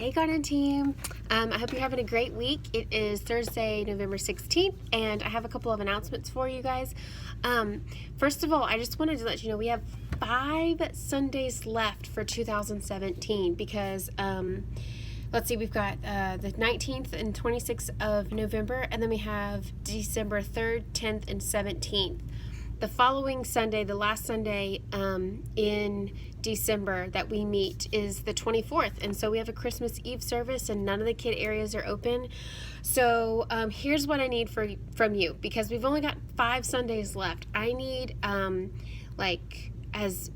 Hey Garden Team! I hope you're having a great week. It is Thursday, November 16th, and I have a couple of announcements for you guys. First of all, I just wanted to let you know we have 5 Sundays left for 2017 because, let's see, we've got the 19th and 26th of November, and then we have December 3rd, 10th, and 17th. The following Sunday, the last Sunday in December that we meet is the 24th, and so we have a Christmas Eve service and none of the kid areas are open. So here's what I need from you, because we've only got 5 Sundays left. I need like as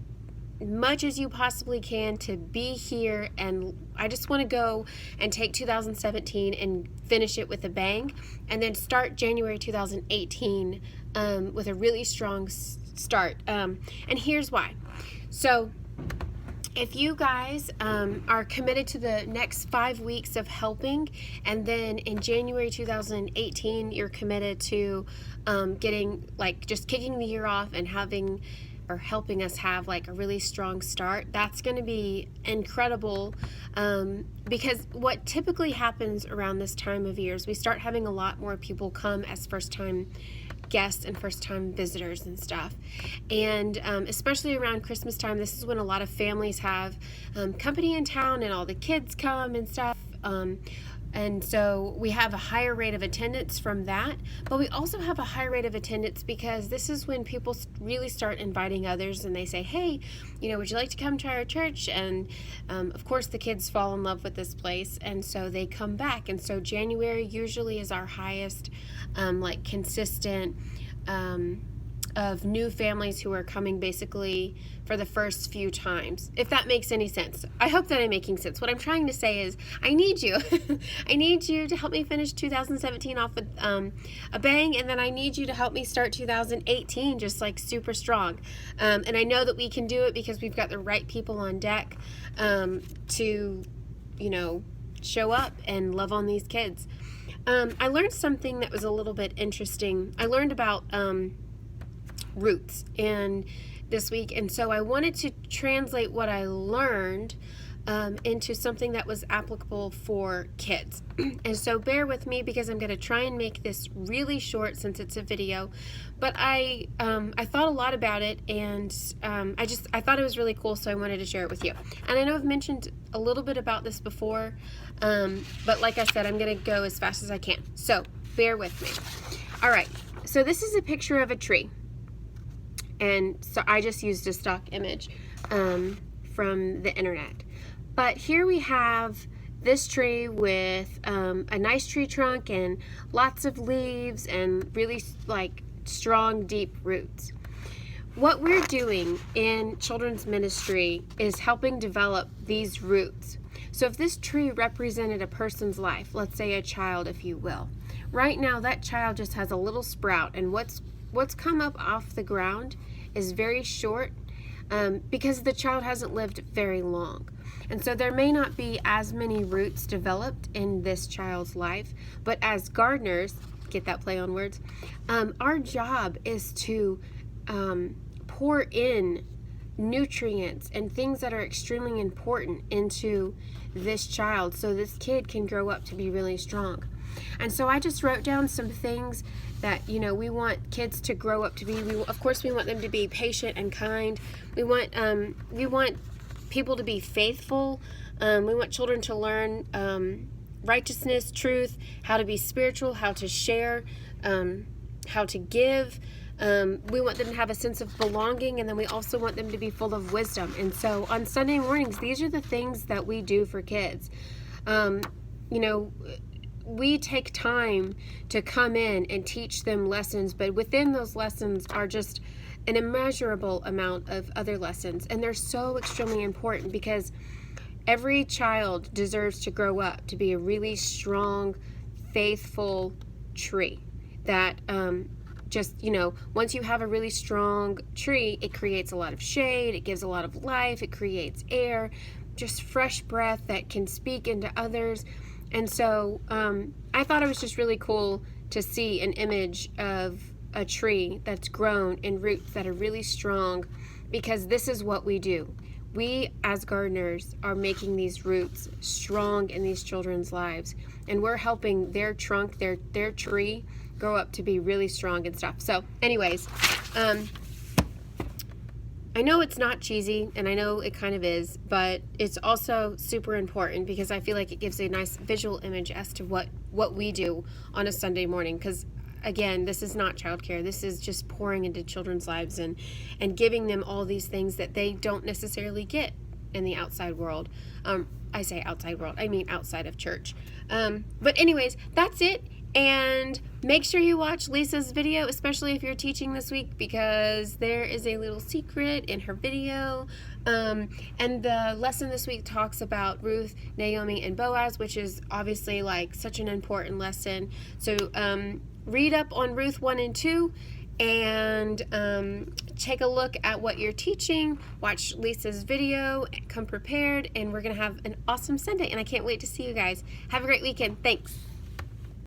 much as you possibly can to be here, and I just want to go and take 2017 and finish it with a bang, and then start January 2018 with a really strong start. And here's why. So if you guys are committed to the next 5 weeks of helping, and then in January 2018 you're committed to getting, like, just kicking the year off and having or helping us have like a really strong start, that's going to be incredible, because what typically happens around this time of year is we start having a lot more people come as first-time guests and first-time visitors and stuff, and especially around Christmas time, this is when a lot of families have company in town and all the kids come and stuff, and so we have a higher rate of attendance from that, but we also have a high rate of attendance because this is when people really start inviting others, and they say, hey, you know, would you like to come to our church? And of course the kids fall in love with this place, and so they come back. And so January usually is our highest like consistent of new families who are coming basically for the first few times, if that makes any sense. I hope that I'm making sense. What I'm trying to say is I need you. I need you to help me finish 2017 off with a bang, and then I need you to help me start 2018 just like super strong. And I know that we can do it because we've got the right people on deck to, you know, show up and love on these kids. I learned something that was a little bit interesting. I learned about roots and this week, and so I wanted to translate what I learned into something that was applicable for kids. And so bear with me because I'm going to try and make this really short since it's a video, but I thought a lot about it, and I thought it was really cool, so I wanted to share it with you. And I know I've mentioned a little bit about this before, but like I said, I'm going to go as fast as I can, so bear with me. All right, so this is a picture of a tree. And so I just used a stock image from the internet. But here we have this tree with a nice tree trunk and lots of leaves and really like strong, deep roots. What we're doing in children's ministry is helping develop these roots. So if this tree represented a person's life, let's say a child, if you will, right now that child just has a little sprout, and what's come up off the ground is very short because the child hasn't lived very long. And so there may not be as many roots developed in this child's life, but as gardeners, get that play on words, our job is to pour in nutrients and things that are extremely important into this child so this kid can grow up to be really strong. And so I just wrote down some things that, you know, we want kids to grow up to be. Of course, we want them to be patient and kind. We want people to be faithful. We want children to learn righteousness, truth, how to be spiritual, how to share, how to give. We want them to have a sense of belonging, and then we also want them to be full of wisdom. And so on Sunday mornings, these are the things that we do for kids. You know, we take time to come in and teach them lessons, but within those lessons are just an immeasurable amount of other lessons, and they're so extremely important because every child deserves to grow up to be a really strong, faithful tree that just, you know, once you have a really strong tree, it creates a lot of shade, it gives a lot of life, it creates air, just fresh breath that can speak into others. And so I thought it was just really cool to see an image of a tree that's grown in roots that are really strong, because this is what we do. we as gardeners are making these roots strong in these children's lives, and we're helping their trunk, their tree grow up to be really strong and stuff. So anyways, I know it's not cheesy, and I know it kind of is, but it's also super important because I feel like it gives a nice visual image as to what we do on a Sunday morning. Because again, this is not childcare. This is just pouring into children's lives and giving them all these things that they don't necessarily get in the outside world. I say outside world, I mean outside of church. But anyways, that's it. And make sure you watch Lisa's video, especially if you're teaching this week, because there is a little secret in her video. And the lesson this week talks about Ruth, Naomi, and Boaz, which is obviously like such an important lesson. So read up on Ruth 1 and 2 and take a look at what you're teaching. Watch Lisa's video, come prepared, and we're going to have an awesome Sunday. And I can't wait to see you guys. Have a great weekend. Thanks.